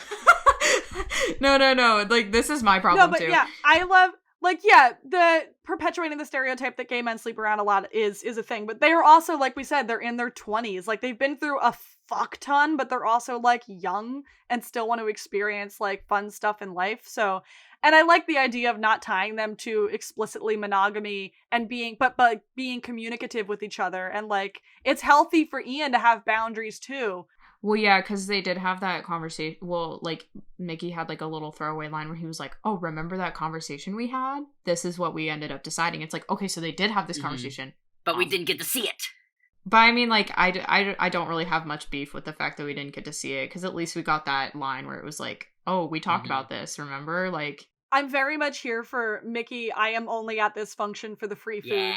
No. Like, this is my problem, too. Yeah, I love, like, yeah, the perpetuating the stereotype that gay men sleep around a lot is a thing. But they are also, like we said, they're in their 20s. Like, they've been through a fuck ton, but they're also, like, young and still want to experience, like, fun stuff in life. So... And I like the idea of not tying them to explicitly monogamy and being communicative with each other. And like, it's healthy for Ian to have boundaries too. Well, yeah, because they did have that conversation. Well, like, Mickey had like a little throwaway line where he was like, oh, remember that conversation we had? This is what we ended up deciding. It's like, okay, so they did have this conversation. But we didn't get to see it. But I mean, like, I don't really have much beef with the fact that we didn't get to see it. Because at least we got that line where it was like, oh, we talked about this, remember? Like, I'm very much here for Mickey. I am only at this function for the free food. Yeah.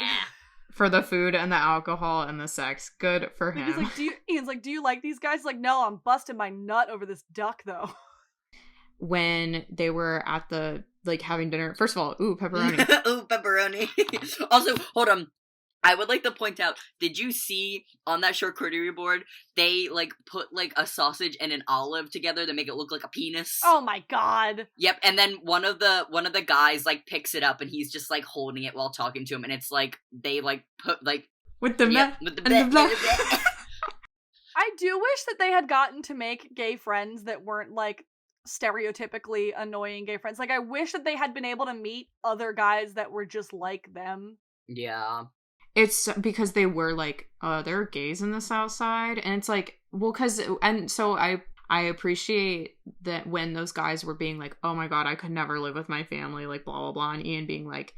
For the food and the alcohol and the sex. Good for him. He's like, Ian's like, do you like these guys? Like, no, I'm busting my nut over this duck, though. When they were at the, like, having dinner. First of all, ooh, pepperoni. Ooh, pepperoni. Also, hold on. I would like to point out, did you see on that charcuterie board, they, like, put, like, a sausage and an olive together to make it look like a penis? Oh my god. Yep, and then one of the guys, like, picks it up and he's just, like, holding it while talking to him, and it's, like, they, like, put, like... With the yep, meh with the and the bleh, blah. I do wish that they had gotten to make gay friends that weren't, like, stereotypically annoying gay friends. Like, I wish that they had been able to meet other guys that were just like them. Yeah. It's because they were like, there are gays in the South Side, and it's like, well, because, and so I appreciate that when those guys were being like, oh my god, I could never live with my family, like, blah, blah, blah, and Ian being like,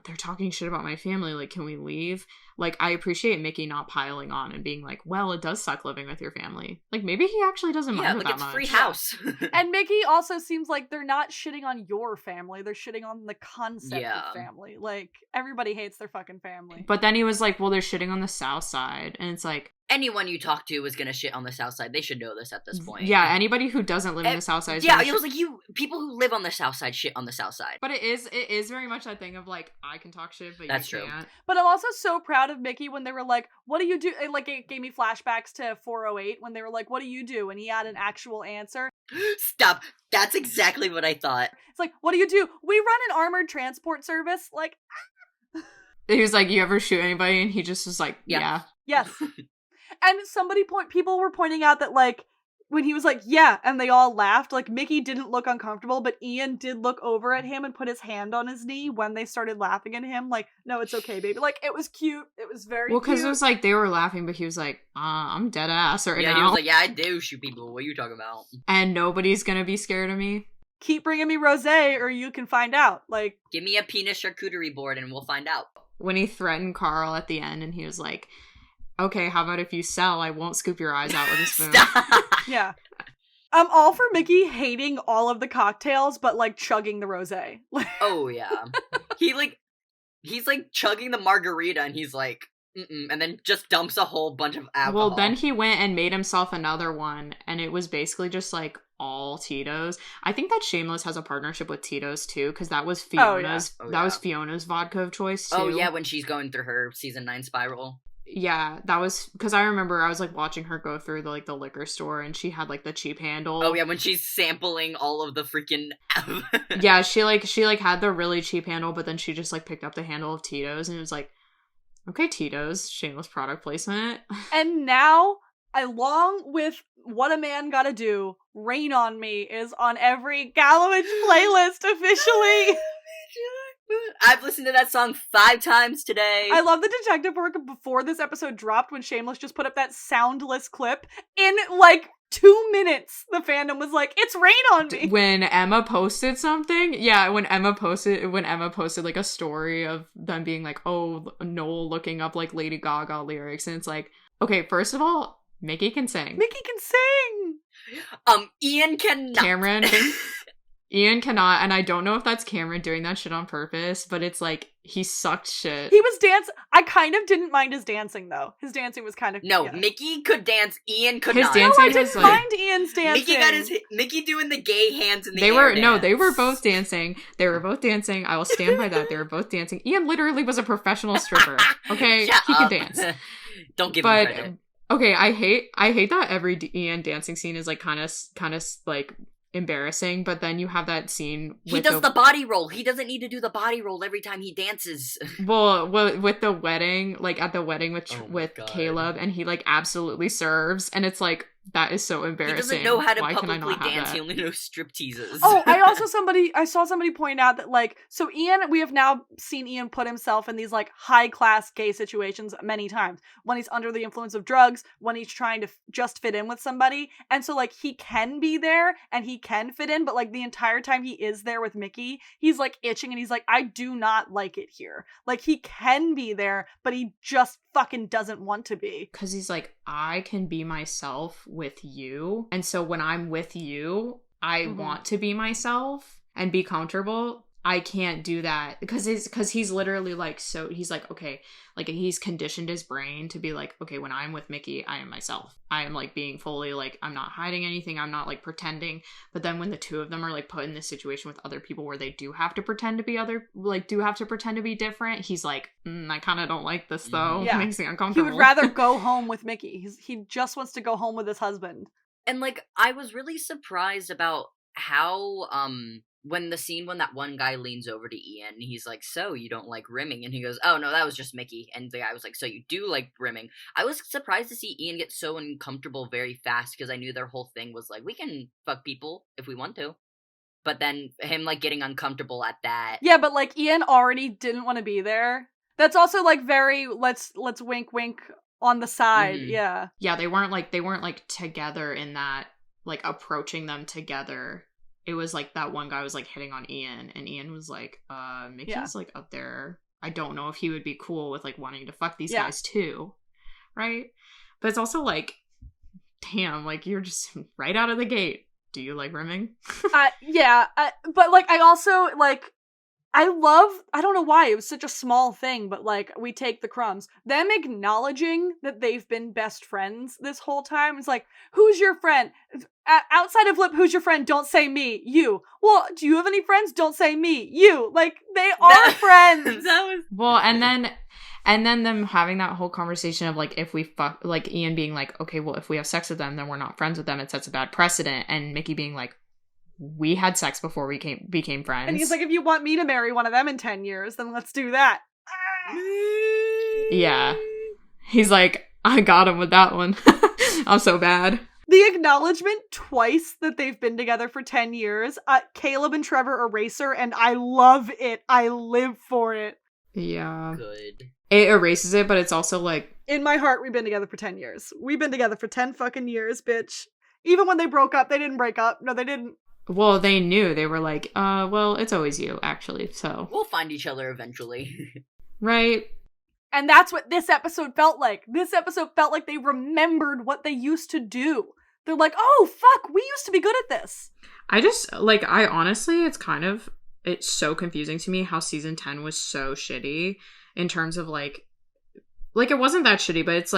they're talking shit about my family, like, can we leave? Like, I appreciate Mickey not piling on and being like, well, it does suck living with your family. Like, maybe he actually doesn't mind it like, that it's much. free house. And Mickey also seems like they're not shitting on your family, they're shitting on the concept Yeah. of family. Like, everybody hates their fucking family. But then he was like, well, they're shitting on the South Side, and it's like, Anyone you talk to is gonna shit on the South Side. They should know this at this point. yeah, anybody who doesn't live in the South Side is Yeah, gonna it was like people who live on the South Side shit on the South Side. But it is very much that thing of like, I can talk shit, but That's you true. can't. But I'm also so proud of Mickey when they were like, what do you do? And, like, it gave me flashbacks to 408 when they were like, what do you do? And he had an actual answer. Stop. That's exactly what I thought. It's like, what do you do? We run an armored transport service. Like, He was like, you ever shoot anybody? And he just was like, yeah. yes. And people were pointing out that, like, when he was like, yeah, and they all laughed, like, Mickey didn't look uncomfortable, but Ian did look over at him and put his hand on his knee when they started laughing at him. Like, no, it's okay, baby. Like, it was cute. It was very Well, because cute. it was like, they were laughing, but he was like, I'm dead ass right Yeah, now. he was like, yeah, I do shoot people. What are you talking about? And nobody's gonna be scared of me. Keep bringing me rosé or you can find out. Like, Give me a penis charcuterie board and we'll find out. When he threatened Carl at the end and he was like, okay, how about if you sell, I won't scoop your eyes out with a spoon. Stop. yeah. I'm all for Mickey hating all of the cocktails, but, like, chugging the rosé. Oh, yeah. He's like chugging the margarita and he's like, and then just dumps a whole bunch of alcohol. Well, then he went and made himself another one, and it was basically just like all Tito's. I think that Shameless has a partnership with Tito's too, because that was Fiona's. Was Fiona's vodka of choice too. Oh yeah, when she's going through her season 9 spiral. Yeah, that was because I remember I was like watching her go through the liquor store, and she had like the cheap handle. Oh yeah, when she's sampling all of the freaking. Yeah, she had the really cheap handle, but then she just like picked up the handle of Tito's, and it was like, okay, Tito's, shameless product placement. And now, along with What a Man Gotta Do, Rain on Me is on every Gallowage playlist officially. I've listened to that song 5 times today. I love the detective work before this episode dropped when Shameless just put up that soundless clip. In, like, 2 minutes, the fandom was like, it's Rain on Me. When Emma posted something, when Emma posted like a story of them being like, oh, Noel looking up like Lady Gaga lyrics, and it's like, okay, first of all, Mickey can sing. Mickey can sing! Ian cannot. Ian cannot, and I don't know if that's Cameron doing that shit on purpose, but it's like, he sucked shit. He was dancing. I kind of didn't mind his dancing, though. His dancing was kind of... No, yeah. Mickey could dance, Ian could His not. dancing I didn't mind Ian's dancing. Mickey doing the gay hands in the they air were dance. No, they were both dancing. They were both dancing. I will stand by that. They were both dancing. Ian literally was a professional stripper. Okay, Shut he up. could dance. Don't give him credit. Okay, I hate that every Ian dancing scene is like kind of like embarrassing, but then you have that scene he does the body roll. He doesn't need to do the body roll every time he dances. well with the wedding, like at the wedding with God. Caleb, and he like absolutely serves, and it's like, that is so embarrassing. He doesn't know how to Why can I publicly not have dance. that? He only knows strip teases. Oh, I saw somebody point out that, like, so Ian, we have now seen Ian put himself in these, like, high-class gay situations many times. When he's under the influence of drugs, when he's trying to just fit in with somebody. And so, like, he can be there, and he can fit in, but, like, the entire time he is there with Mickey, he's, like, itching, and he's like, I do not like it here. Like, he can be there, but he just fucking doesn't want to be. Because he's like, I can be myself with you, and so when I'm with you, I want to be myself. and be comfortable, I can't do that because he's literally like, so he's like, okay, like he's conditioned his brain to be like, okay, when I'm with Mickey, I am myself. I am like being fully like, I'm not hiding anything. I'm not like pretending. But then when the two of them are like put in this situation with other people where they do have to pretend to be different, he's like, I kind of don't like this though. Yeah. It makes me He uncomfortable. would rather go home with Mickey. He just wants to go home with his husband. And like, I was really surprised about how when that one guy leans over to Ian, he's like, so you don't like rimming? And he goes, oh no, that was just Mickey. And the guy was like, so you do like rimming? I was surprised to see Ian get so uncomfortable very fast, because I knew their whole thing was like, we can fuck people if we want to. But then him like getting uncomfortable at that. Yeah, but like Ian already didn't want to be there. That's also like very let's wink wink on the side. Mhm. Yeah. Yeah, they weren't like together in that, like approaching them together. It was like that one guy was like hitting on Ian, and Ian was like, Mickey's like up there. I don't know if he would be cool with like wanting to fuck these guys too. Right? But it's also like, damn, like you're just right out of the gate. Do you like rimming? Yeah. But like I also like I don't know why, it was such a small thing, but like, we take the crumbs. Them acknowledging that they've been best friends this whole time. It's like, who's your friend? Outside of Lip, who's your friend? Don't say me. You. Well, do you have any friends? Don't say me. You. Like, they are friends. Well, and then them having that whole conversation of like, if we fuck, like Ian being like, okay, well, if we have sex with them, then we're not friends with them. It sets a bad precedent. And Mickey being like, we had sex before we became friends. And he's like, if you want me to marry one of them in 10 years, then let's do that. Yeah. He's like, I got him with that one. I'm so bad. The acknowledgement twice that they've been together for 10 years, Caleb and Trevor eraser, and I love it. I live for it. Yeah. Good. It erases it, but it's also like, in my heart, we've been together for 10 years. We've been together for 10 fucking years, bitch. Even when they broke up, they didn't break up. No, they didn't. well, they knew. They were like, well, it's always you, actually, so. We'll find each other eventually. Right? And that's what this episode felt like. This episode felt like they remembered what they used to do. They're like, oh, fuck, we used to be good at this. I honestly, it's so confusing to me how season 10 was so shitty in terms of like it wasn't that shitty, but it's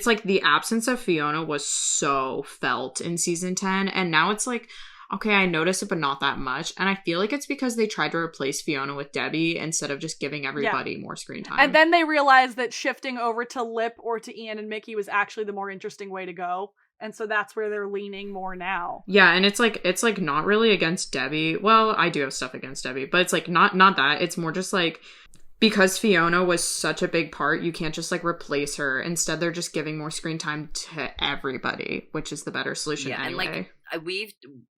like the absence of Fiona was so felt in season 10, and now it's like, okay, I notice it, but not that much. And I feel like it's because they tried to replace Fiona with Debbie instead of just giving everybody more screen time. And then they realized that shifting over to Lip or to Ian and Mickey was actually the more interesting way to go. And so that's where they're leaning more now. Yeah, and it's like not really against Debbie. Well, I do have stuff against Debbie, but it's like not that. It's more just like, because Fiona was such a big part, you can't just like replace her. Instead, they're just giving more screen time to everybody, which is the better solution anyway. And like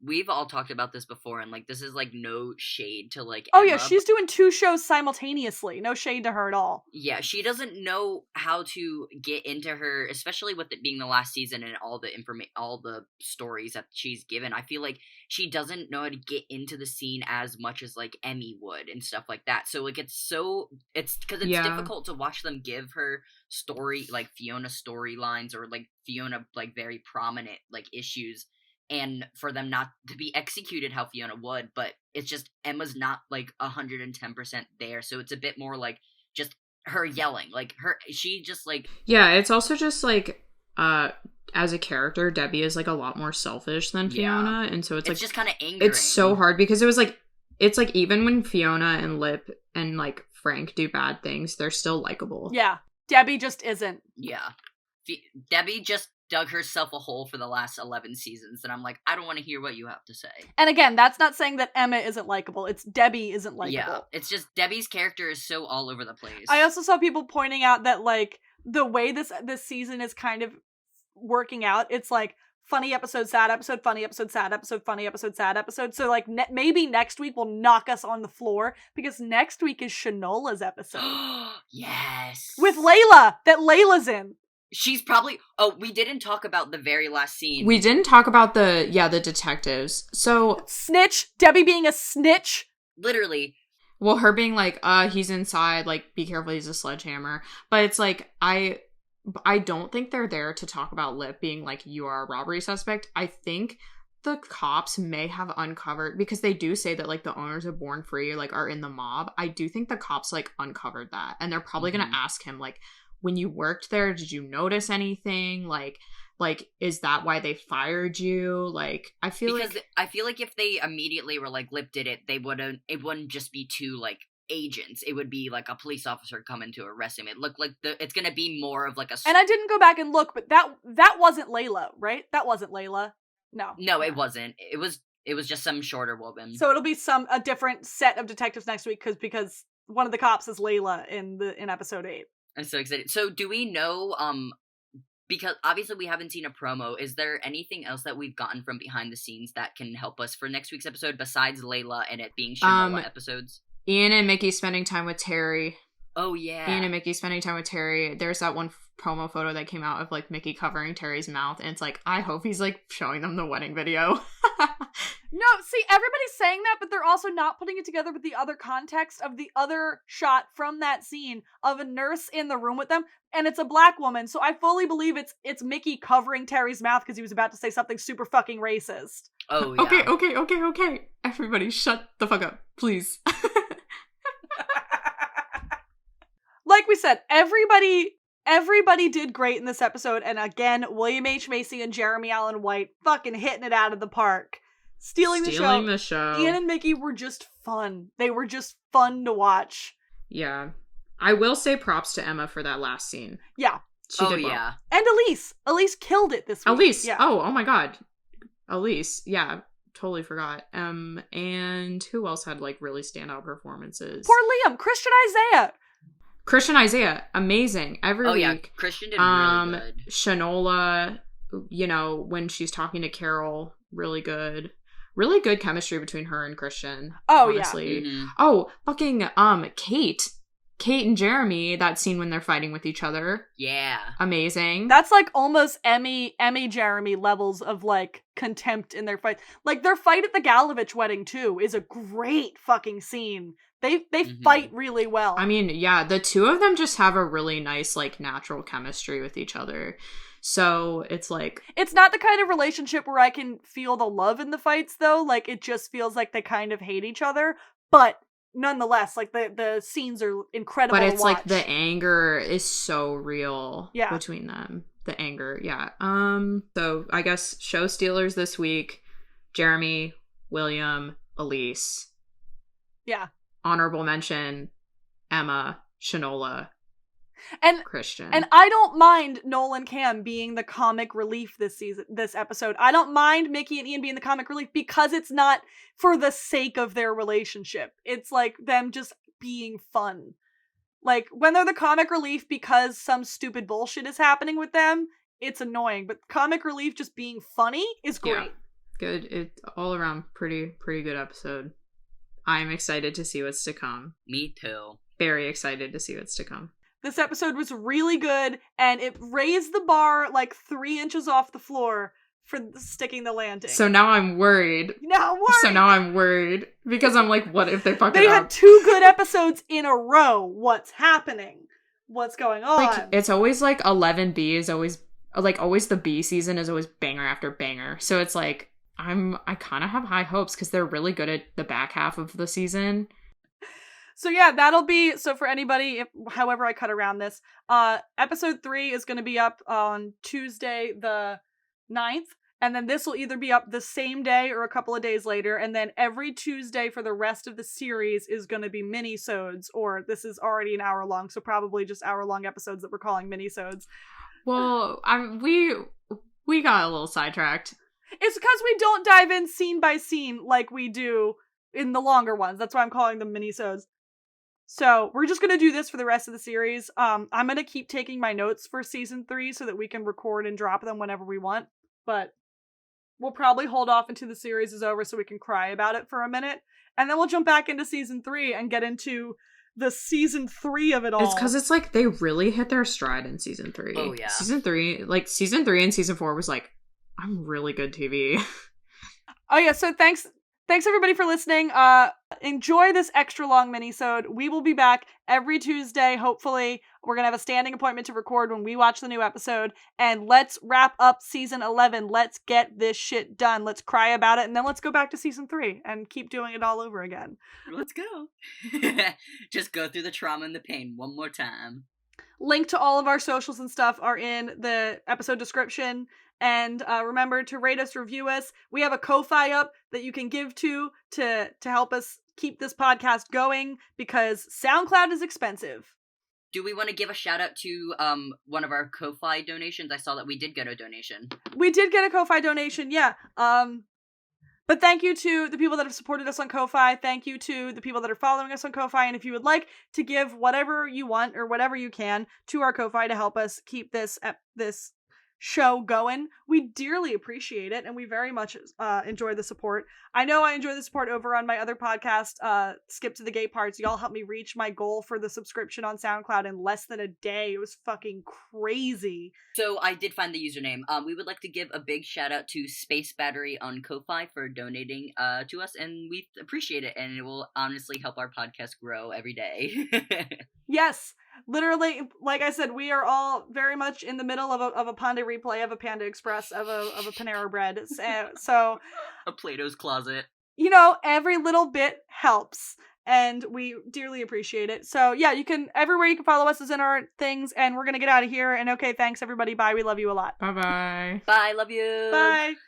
we've all talked about this before, and like this is like no shade to like Oh Emma, yeah, she's doing 2 shows simultaneously. No shade to her at all. Yeah, she doesn't know how to get into her, especially with it being the last season and all the stories that she's given. I feel like she doesn't know how to get into the scene as much as like Emmy would and stuff like that. So like it's because it's difficult to watch them give her story, like Fiona storylines or like Fiona like very prominent like issues, and for them not to be executed how Fiona would. But it's just Emma's not like 110% there, so it's a bit more like just her yelling, like she just like, yeah. It's also just like as a character, Debbie is like a lot more selfish than Fiona, and so it's like just kind of angering. It's so hard because it's like even when Fiona and Lip and like Frank do bad things, they're still likable. Yeah, Debbie just isn't. Yeah, Debbie just dug herself a hole for the last 11 seasons, and I'm like, I don't want to hear what you have to say. And again, that's not saying that Emma isn't likable. It's Debbie isn't likable. Yeah, it's just Debbie's character is so all over the place. I also saw people pointing out that like the way this season is kind of working out, it's like funny episode, sad episode, funny episode, sad episode, funny episode, sad episode. So like maybe next week will knock us on the floor, because next week is Shanola's episode. Yes. With Layla, that Layla's in. She's probably... Oh, we didn't talk about the very last scene. We didn't talk about the detectives. So... Snitch. Debbie being a snitch. Literally. Well, her being like, he's inside, like, be careful, he's a sledgehammer. But it's like, I don't think they're there to talk about Lip being like, you are a robbery suspect. I think the cops may have uncovered, because they do say that like the owners of Born Free like are in the mob. I do think the cops like uncovered that, and they're probably gonna ask him like, when you worked there, did you notice anything? Like is that why they fired you? Like I feel like if they immediately were like, Lip did it, it wouldn't just be two like agents. It would be like a police officer coming to arrest him. It looked like it's gonna be more of like a. And I didn't go back and look, but that wasn't Layla, right? That wasn't Layla. No, it wasn't. It was just some shorter woman. So it'll be a different set of detectives next week because one of the cops is Layla in episode 8. I'm so excited. So do we know, because obviously we haven't seen a promo, is there anything else that we've gotten from behind the scenes that can help us for next week's episode besides Layla and it being Shinola episodes? Ian and Mickey spending time with Terry. Oh, yeah. Ian and Mickey spending time with Terry. There's that one promo photo that came out of like Mickey covering Terry's mouth, and it's like, I hope he's like showing them the wedding video. No, see, everybody's saying that, but they're also not putting it together with the other context of the other shot from that scene of a nurse in the room with them, and it's a black woman, so I fully believe it's Mickey covering Terry's mouth because he was about to say something super fucking racist. Oh, yeah. Okay. Everybody shut the fuck up, please. Like we said, everybody did great in this episode, and again, William H. Macy and Jeremy Allen White fucking hitting it out of the park. Stealing the show. Ian and Mickey were just fun. They were just fun to watch. Yeah. I will say props to Emma for that last scene. Yeah. She did well. Yeah. And Elise. Elise killed it this week. Elise. Yeah. Oh my god. Elise. Yeah. Totally forgot. And who else had like really standout performances? Poor Liam. Christian Isaiah. Amazing. Every week. Yeah. Christian did really good. Shinola, when she's talking to Carol, really good. Really good chemistry between her and Christian. Oh, honestly. yeah. Mm-hmm. Oh, fucking Kate and Jeremy, that scene when they're fighting with each other. Yeah. Amazing. That's like almost Emmy Jeremy levels of like contempt in their fight. Like their fight at the Galovich wedding too is a great fucking scene. They fight really well. I mean, yeah, the two of them just have a really nice like natural chemistry with each other. So it's like, it's not the kind of relationship where I can feel the love in the fights though. Like it just feels like they kind of hate each other, but nonetheless, like the scenes are incredible. But it's to watch. like the anger is so real between them. The anger, yeah. So I guess show stealers this week: Jeremy, William, Elise. Yeah. Honorable mention: Emma, Shinola, and Christian. And I don't mind Nolan Cam being the comic relief this episode. I don't mind Mickey and Ian being the comic relief because it's not for the sake of their relationship. It's like them just being fun. Like when they're the comic relief because some stupid bullshit is happening with them, it's annoying. But comic relief just being funny is great. Yeah. Good. It's all around pretty good episode. I'm excited to see what's to come. Me too. Very excited to see what's to come. This episode was really good, and it raised the bar like 3 inches off the floor for sticking the landing. So now I'm worried. Because I'm like, what if they fuck it up? They had 2 good episodes in a row. What's happening? What's going on? Like, it's always like 11B is always the B season is always banger after banger. So it's like, I kind of have high hopes because they're really good at the back half of the season. So yeah, that'll be, so for anybody, however I cut around this, episode 3 is going to be up on Tuesday the 9th, and then this will either be up the same day or a couple of days later, and then every Tuesday for the rest of the series is going to be mini-sodes, or this is already an hour long, so probably just hour-long episodes that we're calling mini-sodes. Well, we got a little sidetracked. It's because we don't dive in scene by scene like we do in the longer ones. That's why I'm calling them mini-sodes. So we're just going to do this for the rest of the series. I'm going to keep taking my notes for season 3 so that we can record and drop them whenever we want. But we'll probably hold off until the series is over so we can cry about it for a minute. And then we'll jump back into season 3 and get into the season 3 of it all. It's because it's like they really hit their stride in season 3. Oh, yeah. Season 3 and season 4 was like, I'm really good TV. Oh, yeah. So thanks everybody for listening. Enjoy this extra long mini-sode. We will be back every Tuesday, hopefully, We're going to have a standing appointment to record when we watch the new episode. And let's wrap up season 11. Let's get this shit done. Let's cry about it. And then let's go back to season 3 and keep doing it all over again. Let's go. Just go through the trauma and the pain one more time. Link to all of our socials and stuff are in the episode description. And remember to rate us, review us. We have a Ko-Fi up that you can give to help us keep this podcast going because SoundCloud is expensive. Do we want to give a shout out to one of our Ko-Fi donations? I saw that we did get a donation. We did get a Ko-Fi donation, yeah. But thank you to the people that have supported us on Ko-Fi. Thank you to the people that are following us on Ko-Fi. And if you would like to give whatever you want or whatever you can to our Ko-Fi to help us keep this show going, we dearly appreciate it, and we very much enjoy the support. I know I enjoy the support over on my other podcast, Skip to the Gay Parts. Y'all helped me reach my goal for the subscription on SoundCloud in less than a day. It was fucking crazy. So I did find the username. We would like to give a big shout out to Space Battery on Ko-Fi for donating to us, and we appreciate it, and it will honestly help our podcast grow every day. Yes. Literally, like I said, we are all very much in the middle of a Panda replay, of a Panda Express, of a Panera Bread. So a Plato's Closet. You know, every little bit helps, and we dearly appreciate it. So yeah, you can, everywhere you can follow us is in our things, and we're gonna get out of here. And okay, thanks everybody. Bye. We love you a lot. Bye-bye. Bye. Love you. Bye.